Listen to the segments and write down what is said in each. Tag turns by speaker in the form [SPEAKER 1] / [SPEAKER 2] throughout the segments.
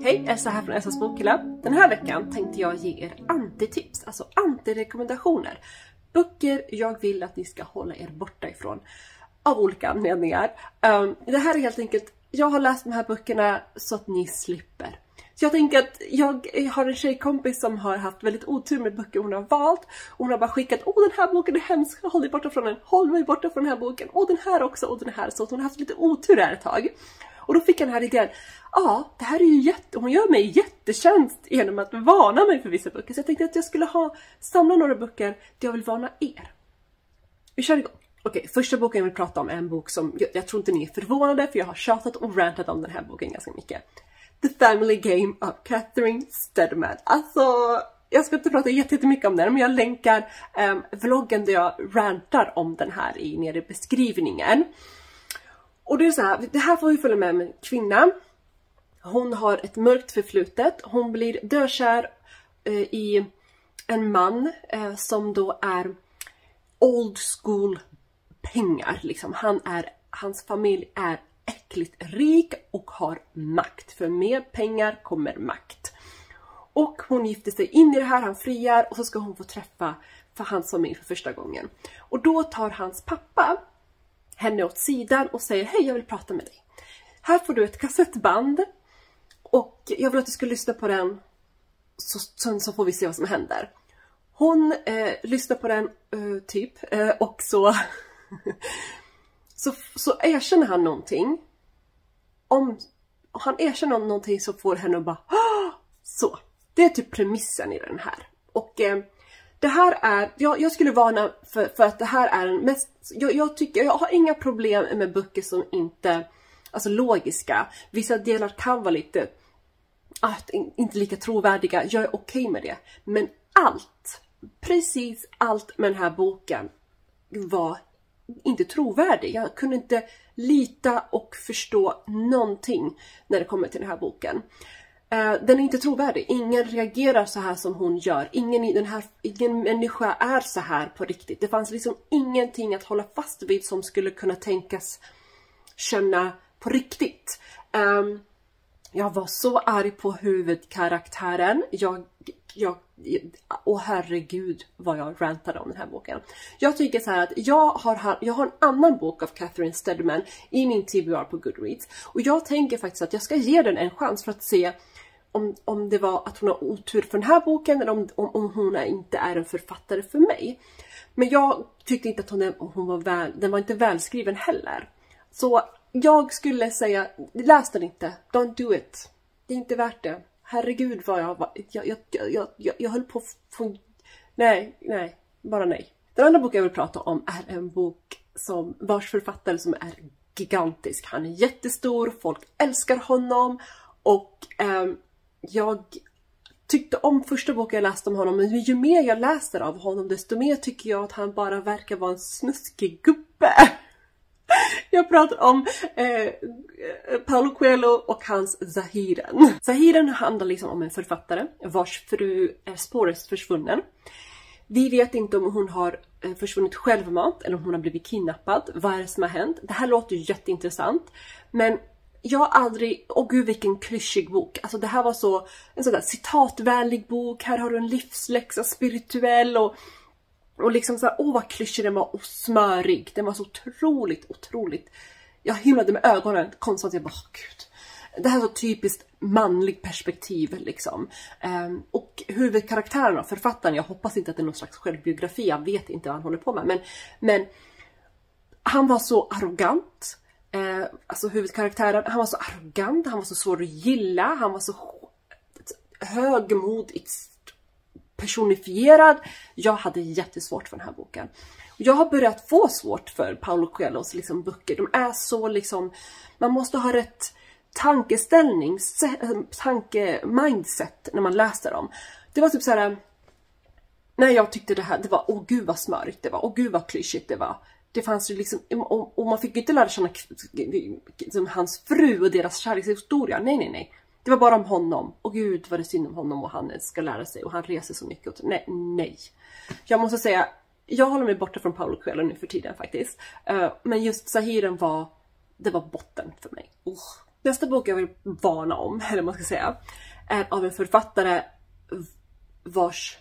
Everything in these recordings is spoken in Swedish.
[SPEAKER 1] Hej, Elsa här från Elsas bokklubb. Den här veckan tänkte jag ge er antitips, alltså antirekommendationer. Böcker jag vill att ni ska hålla er borta ifrån. Av olika anledningar. Det här är helt enkelt, jag har läst de här böckerna så att ni slipper. Så jag tänker att jag har en tjejkompis som har haft väldigt otur med böcker hon har valt. Och hon har bara skickat, den här boken är hemsk, håll dig borta från den. Håll mig borta från den här boken. Den här också, och den här. Så att hon har haft lite otur här ett tag. Och då fick jag den här idén. Ja, det här är ju hon gör mig jättetjänst genom att varna mig för vissa böcker. Så jag tänkte att jag skulle samla några böcker där jag vill varna er. Vi kör igång. Okej, första boken jag vill prata om är en bok som jag tror inte ni är förvånade, för jag har tjatat och rantat om den här boken ganska mycket. The Family Game of Catherine Stedman. Alltså, jag ska inte prata jättemycket om den, men jag länkar vloggen där jag rantar om den här nere i beskrivningen. Och det är så här, det här får vi följa med en kvinna. Hon har ett mörkt förflutet. Hon blir dödkär i en man som då är old school pengar. Liksom. Hans familj är äckligt rik och har makt. För med pengar kommer makt. Och hon gifter sig in i det här, han friar och så ska hon få träffa för hans familj för första gången. Och då tar hans pappa henne åt sidan och säger: hej, jag vill prata med dig. Här får du ett kassettband och jag vill att du ska lyssna på den så får vi se vad som händer. Hon lyssnar på den och så så erkänner han någonting. Om han erkänner någonting så får henne att bara så. Det är typ premissen i den här. Och det här är, jag skulle varna för att det här är den mest, jag har inga problem med böcker som inte, alltså logiska. Vissa delar kan vara lite, inte lika trovärdiga, jag är okej med det. Men precis allt med den här boken var inte trovärdig. Jag kunde inte lita och förstå någonting när det kommer till den här boken. Den är inte trovärdig. Ingen reagerar så här som hon gör. Ingen människa är så här på riktigt. Det fanns liksom ingenting att hålla fast vid som skulle kunna tänkas känna på riktigt. Jag var så arg på huvudkaraktären. Herregud vad jag rantade om den här boken. Jag tycker så här att jag har en annan bok av Catherine Stedman i min TBR på Goodreads. Och jag tänker faktiskt att jag ska ge den en chans för att se om det var att hon har otur för den här boken eller om hon inte är en författare för mig. Men jag tyckte inte att den var inte välskriven heller. Så jag skulle säga, läs den inte. Don't do it. Det är inte värt det. Herregud vad jag höll på nej, bara nej. Den andra boken jag vill prata om är en bok vars författare som är gigantisk. Han är jättestor, folk älskar honom och jag tyckte om första boken jag läste om honom, men ju mer jag läser av honom desto mer tycker jag att han bara verkar vara en snuskig gubbe. Jag pratar om Paulo Coelho och hans Zahiren. Zahiren handlar liksom om en författare vars fru är spårlöst försvunnen. Vi vet inte om hon har försvunnit självmant eller om hon har blivit kidnappad. Vad är det som har hänt? Det här låter ju jätteintressant. Men jag har aldrig... gud vilken klyschig bok. Alltså det här var en sån där citatvänlig bok. Här har du en livsläxa, spirituell och liksom så här, vad klyschig den var och smörig. Den var så otroligt. Jag himlade med ögonen konstant. Jag bara, gud. Det här är så typiskt manlig perspektiv liksom. Och huvudkaraktären av författaren, jag hoppas inte att det är någon slags självbiografi. Jag vet inte vad han håller på med. Men han var så arrogant. Alltså huvudkaraktären, han var så arrogant. Han var så svår att gilla. Han var så högmodigt personifierad. Jag hade jättesvårt för den här boken. Jag har börjat få svårt för Paulo Coelhos liksom böcker. De är så liksom, man måste ha rätt mindset när man läser dem. Det var typ så här, när jag tyckte det här, det var gud vad smörigt det var, gud vad klyschigt det var. Det fanns ju liksom, och man fick inte lära känna liksom, hans fru och deras kärlekshistoria. Nej. Det var bara om honom. Och gud vad det är synd om honom och han ska lära sig. Och han reser så mycket. Nej. Jag måste säga, jag håller mig borta från Paulo Coelho nu för tiden faktiskt. Men just Zahiren det var botten för mig. Nästa bok jag vill varna om, eller man ska säga, är av en författare vars...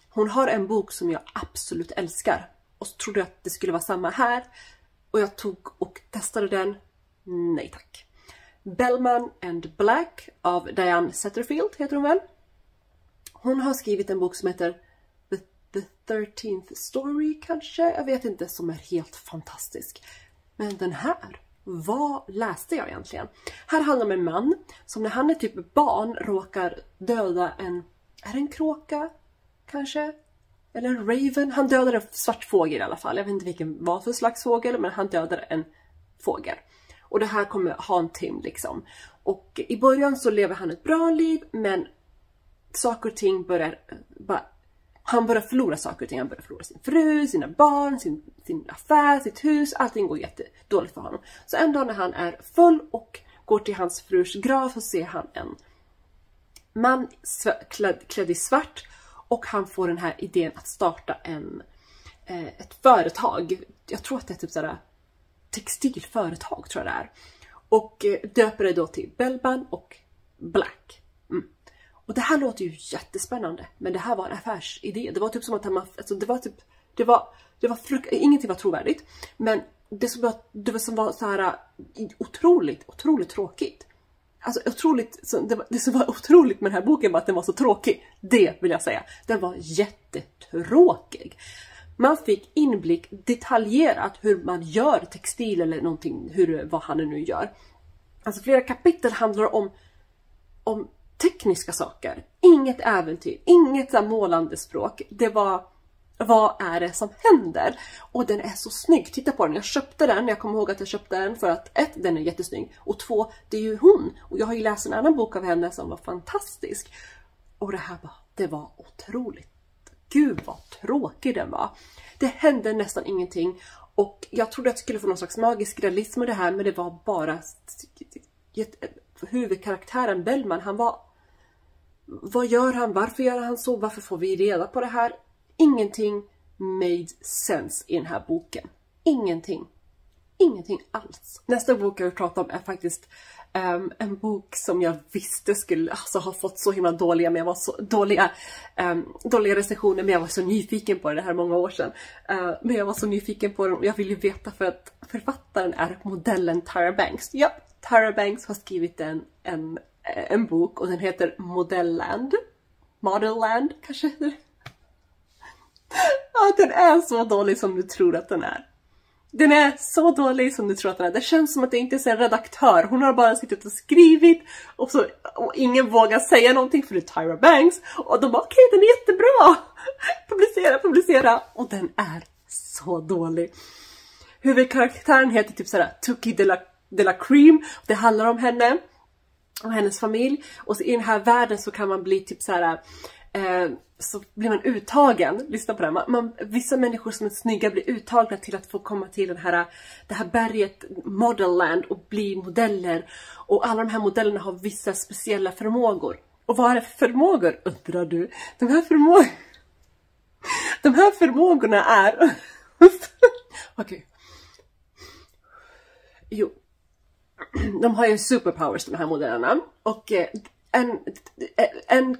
[SPEAKER 1] Hon har en bok som jag absolut älskar. Och så trodde jag att det skulle vara samma här. Och jag tog och testade den. Nej tack. Bellman and Black av Diane Setterfield heter hon väl. Hon har skrivit en bok som heter The 13th Story kanske. Jag vet inte, som är helt fantastisk. Men den här, vad läste jag egentligen? Här handlar det om en man som när han är typ barn råkar döda en... Är det en kråka? Kanske? Eller en raven? Han dödar en svart fågel i alla fall. Jag vet inte vilken vad för slags fågel, men han dödar en fågel. Och det här kommer haunt him liksom. Och i början så lever han ett bra liv, men saker och ting börjar... Han börjar förlora saker och ting. Han börjar förlora sin fru, sina barn, sin affär, sitt hus. Allting går jättedåligt för honom. Så en dag när han är full och går till hans frus grav så ser han en man klädd i svart. Och han får den här idén att starta ett företag. Jag tror att det är typ sådär textilföretag tror jag det är. Och döper det då till Bellman och Black. Och det här låter ju jättespännande. Men det här var en affärsidé. Det var typ som att han... Alltså det var typ... ingenting var trovärdigt. Men det som var så här otroligt tråkigt. Alltså det som var otroligt med den här boken var att den var så tråkig. Det vill jag säga. Den var jättetråkig. Man fick inblick detaljerat hur man gör textil eller någonting. Vad han nu gör. Alltså flera kapitel handlar om tekniska saker. Inget äventyr. Inget så målande språk. Det var... Vad är det som händer? Och den är så snygg. Titta på den. Jag köpte den. Jag kommer ihåg att jag köpte den för att den är jättesnygg. Och 2, det är ju hon. Och jag har ju läst en annan bok av henne som var fantastisk. Och det var otroligt. Gud vad tråkig den var. Det hände nästan ingenting. Och jag trodde att jag skulle få någon slags magisk realism med det här. Men det var bara... Huvudkaraktären Bellman, han var... Vad gör han? Varför gör han så? Varför får vi reda på det här? Ingenting made sense i den här boken. Ingenting. Ingenting alls. Nästa bok jag vill prata om är faktiskt en bok som jag visste skulle ha fått så himla dåliga, men jag var så dåliga recensioner, men jag var så nyfiken på det här många år sedan. Men jag var så nyfiken på den och jag ville veta för att författaren är modellen Tyra Banks. Ja, Tyra Banks har skrivit en bok och den heter Modelland. Modelland kanske heter det. Ja, den är så dålig som du tror att den är. Den är så dålig som du tror att den är. Det känns som att det inte är en redaktör. Hon har bara suttit och skrivit. Och ingen vågar säga någonting för det är Tyra Banks. Och de bara, okej, den är jättebra. Publicera. Och den är så dålig. Huvudkaraktären heter typ sådär Tuki de la Cream. Det handlar om henne och hennes familj. Och så i den här världen så kan man bli typ såhär... så blir man uttagen, lyssna på det, vissa människor som är snygga blir uttagna till att få komma till det här berget Modelland och bli modeller, och alla de här modellerna har vissa speciella förmågor. Och vad är det för förmågor, undrar du? De här förmågorna är okej. Jo, de har ju superpowers, de här modellerna, och en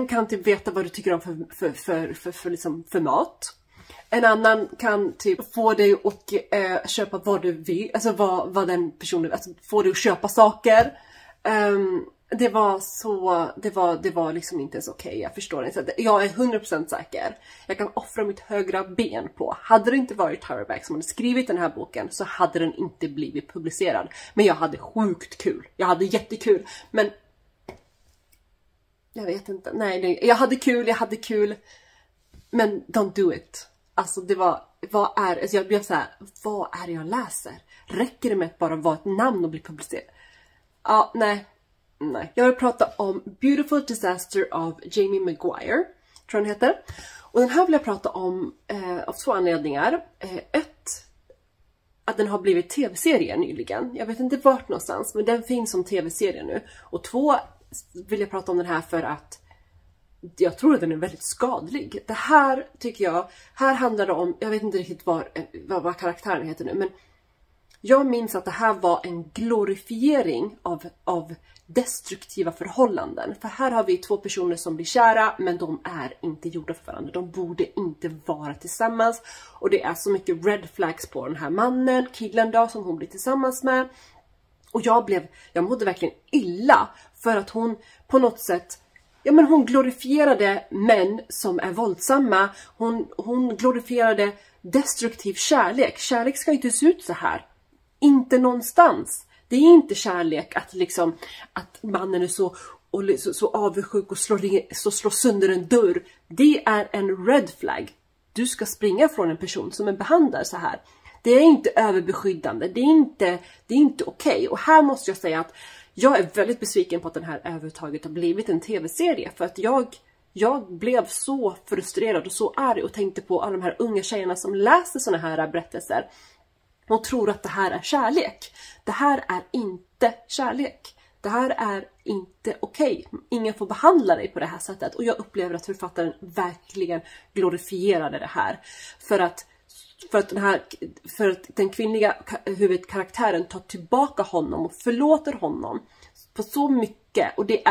[SPEAKER 1] kan typ veta vad du tycker om för mat. En annan kan typ få dig att köpa vad du vill. Alltså vad den personen... Alltså få dig att köpa saker. Det var liksom inte så okej. Jag förstår inte. Jag är 100% säker. Jag kan offra mitt högra ben på. Hade det inte varit Tyra Banks som hade skrivit den här boken så hade den inte blivit publicerad. Men jag hade sjukt kul. Jag hade jättekul. Men... Jag vet inte. Nej, jag hade kul. Men don't do it. Alltså jag blev så här, vad är det jag läser? Räcker det med att bara vara ett namn och bli publicerad? Ja, nej. Jag vill prata om Beautiful Disaster av Jamie Maguire, tror jag den heter. Och den här vill jag prata om av 2 anledningar. Att den har blivit tv-serie nyligen. Jag vet inte vart någonstans, men den finns som tv-serie nu. Och 2, vill jag prata om den här för att jag tror att den är väldigt skadlig. Det här tycker jag, här handlar det om, jag vet inte riktigt vad karaktären heter nu, men Jag minns att det här var en glorifiering av destruktiva förhållanden. För här har vi två personer som blir kära, men de är inte gjorda för varandra. De borde inte vara tillsammans. Och det är så mycket red flags på den här mannen, killen då, som hon blir tillsammans med. Och jag mådde verkligen illa för att hon på något sätt, ja men hon glorifierade män som är våldsamma. Hon glorifierade destruktiv kärlek. Kärlek ska inte se ut så här. Inte någonstans. Det är inte kärlek att mannen är så avundsjuk och slår sönder en dörr. Det är en red flag. Du ska springa från en person som är behandlad så här. Det är inte överbeskyddande. Det är inte okej. Och här måste jag säga att jag är väldigt besviken på att den här överhuvudtaget har blivit en tv-serie. För att jag blev så frustrerad och så arg och tänkte på alla de här unga tjejerna som läser såna här berättelser. Och tror att det här är kärlek. Det här är inte kärlek. Det här är inte okej. Ingen får behandla dig på det här sättet. Och jag upplever att författaren verkligen glorifierade det här. För att den kvinnliga huvudkaraktären tar tillbaka honom och förlåter honom på så mycket. Och det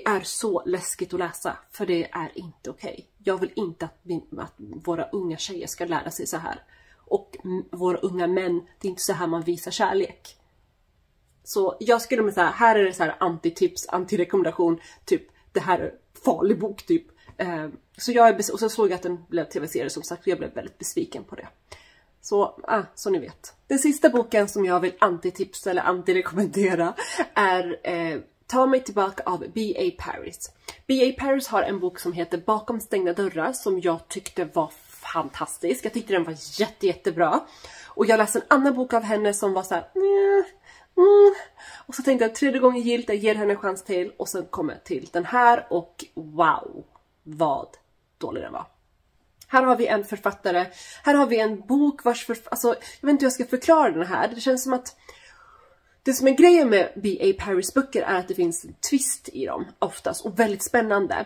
[SPEAKER 1] är så läskigt att läsa. För det är inte okej. Jag vill inte att våra unga tjejer ska lära sig så här. Och våra unga män, det är inte så här man visar kärlek. Så jag skulle säga, här är det så här antitips, antirekommendation, typ det här är farlig bok typ. Och så såg jag att den blev tv-serie som sagt, och jag blev väldigt besviken på det. Så ni vet. Den sista boken som jag vill antitipsa eller antirekommendera är Ta mig tillbaka av B.A. Paris. B.A. Paris har en bok som heter Bakom stängda dörrar som jag tyckte var fantastisk. Jag tyckte den var jättebra. Och jag läste en annan bok av henne som var så här. Och så tänkte jag 3:e gången gillt, jag ger henne en chans till. Och sen kommer jag till den här och wow, vad dålig den var. Här har vi en författare. Här har vi en bok vars alltså, jag vet inte hur jag ska förklara den här. Det känns som att det som är grejen med B.A. Paris böcker är att det finns en twist i dem oftast och väldigt spännande.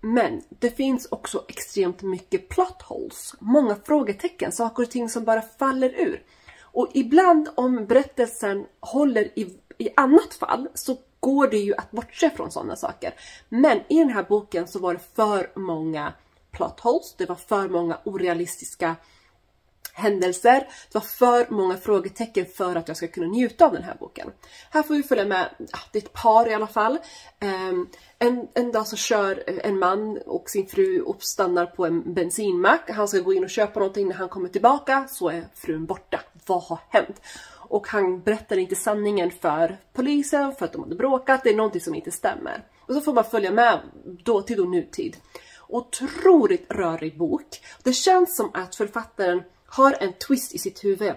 [SPEAKER 1] Men det finns också extremt mycket plot holes. Många frågetecken, saker och ting som bara faller ur. Och ibland om berättelsen håller i annat fall så går det ju att bortse från sådana saker. Men i den här boken så var det för många plot holes. Det var för många orealistiska händelser. Det var för många frågetecken för att jag ska kunna njuta av den här boken. Här får vi följa med, det är ett par i alla fall. En dag så kör en man och sin fru och stannar på en bensinmack. Han ska gå in och köpa någonting. När han kommer tillbaka så är frun borta. Vad har hänt? Och han berättar inte sanningen för polisen för att de hade bråkat. Det är någonting som inte stämmer. Och så får man följa med dåtid och nutid. Otroligt rörig bok. Det känns som att författaren har en twist i sitt huvud.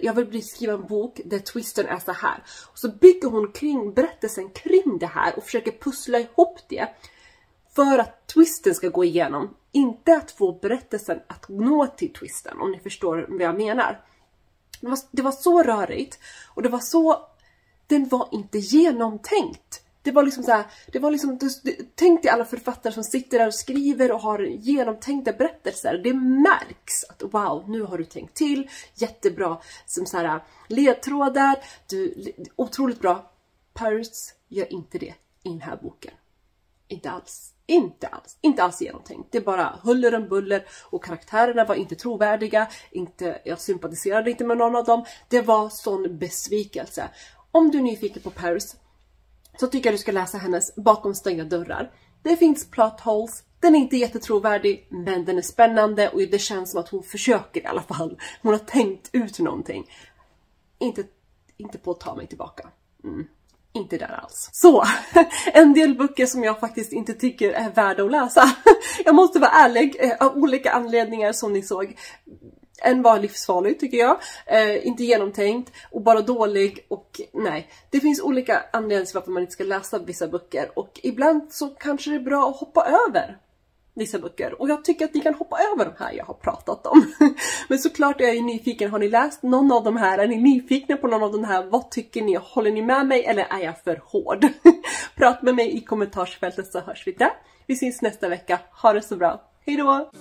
[SPEAKER 1] Jag vill beskriva en bok där twisten är så här. Och så bygger hon kring berättelsen kring det här och försöker pussla ihop det. För att twisten ska gå igenom. Inte att få berättelsen att nå till twisten, om ni förstår vad jag menar. Det var så rörigt. Och den var inte genomtänkt. Det var liksom så här, tänk dig alla författare som sitter där och skriver och har genomtänkta berättelser. Det märks att wow, nu har du tänkt till. Jättebra som så här ledtrådar. Otroligt bra. Paris gör inte det i den här boken. Inte alls genomtänkt. Det är bara huller och buller och karaktärerna var inte trovärdiga. Jag sympatiserade inte med någon av dem. Det var sån besvikelse. Om du är nyfiken på Paris så tycker jag du ska läsa hennes Bakom stängda dörrar. Det finns plot holes. Den är inte jättetrovärdig, men den är spännande och det känns som att hon försöker i alla fall. Hon har tänkt ut någonting. Inte på att ta mig tillbaka. Inte där alls. Så, en del böcker som jag faktiskt inte tycker är värda att läsa. Jag måste vara ärlig, av olika anledningar som ni såg. En var livsfarlig tycker jag. Inte genomtänkt och bara dålig och nej. Det finns olika anledningar till varför man inte ska läsa vissa böcker. Och ibland så kanske det är bra att hoppa över vissa böcker. Och jag tycker att ni kan hoppa över de här jag har pratat om. Men såklart är jag nyfiken. Har ni läst någon av de här? Är ni nyfikna på någon av de här? Vad tycker ni? Håller ni med mig eller är jag för hård? Prata med mig i kommentarsfältet så hörs vi där. Vi syns nästa vecka. Ha det så bra. Hej då!